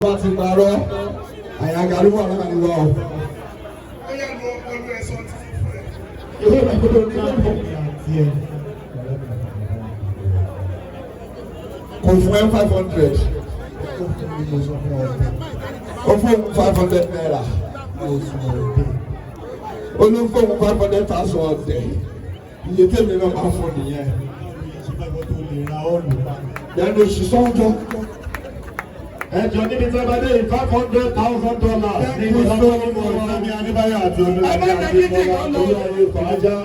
Wọ́n ti parọ́ àyàgàlú wà láàrin wa o. Ìwé ìgbàgbọ́dọ̀ ní ọ̀pọ̀ àti ẹ̀. Kò fún ẹ 500. Ó fún 500 naira. Olùkọ́ 500,000 ọ̀dẹ̀. Iye tèmi náà máa fún nìyẹn. Yẹnu òṣìṣẹ́ ọjọ́. Ẹjọ́ níbi tí a bá dé $500,000 ní ìlọ́wọ́ Fẹ́mi Adébáyọ̀ àti Olúwadé Adébọ́lá orí ayé ìfàájá.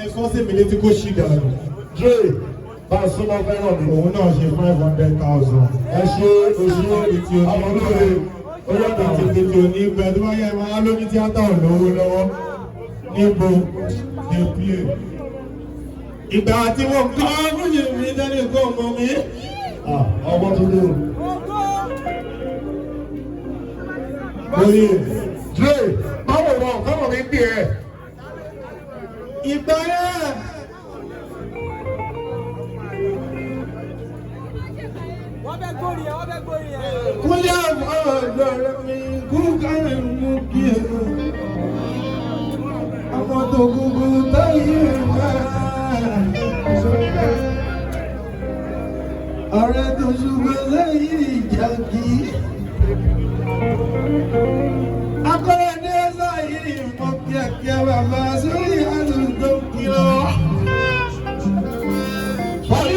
Ẹ̀sọ́ sí mi létí kó ṣì dànù. Dre bá a súnmọ́ fẹ́ràn mi. Òun náà ṣe 500,000. Ẹ ṣe òṣèré ìtì òní olóore. Olóòtú ti tètè òní ibẹ̀ tó bá yẹ máa lóní tíátà olówó lọ́wọ́. Níbo dey play. Ìgbà tí wọ́n kọ́ fúnjì mi dání kó mọ̀ mí. Ọmọ tó dé o. Oye, Dre, báwo wọ kọ́mọ̀ mi pè ẹ́? Ìgbà yẹn. Wọ́n bẹ gbórí ẹ̀, wọ́n bẹ gbórí ẹ̀. Kúnlẹ̀ ọ̀dọ̀ mi kú kárẹ̀ mú kí ẹ. Àwọn tó gbogbo táyé máa. Ọ̀rẹ́ tó ṣùgbọ́n lẹ́yìn ìjà kí. Akọ́rẹ́ ní ẹ̀sọ́ yìí mọ̀ kíákíá bàbá sórí àlùdó kí lọ. Ọ̀rẹ́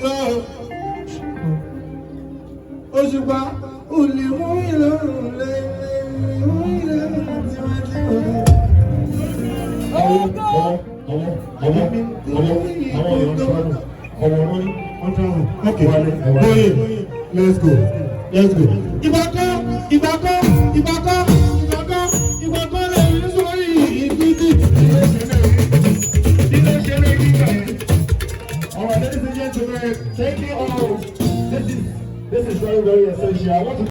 lọ. Òṣùpá olè mú ìlọrùn lẹ́yìn mú ìlọrùn tí wọ́n ti wọ́n. Okay, let's go. Ìgbàkan lè rí sórí ìdíjì. Alright, ladies and gentlemen, take it off. This is very, very essential. I want to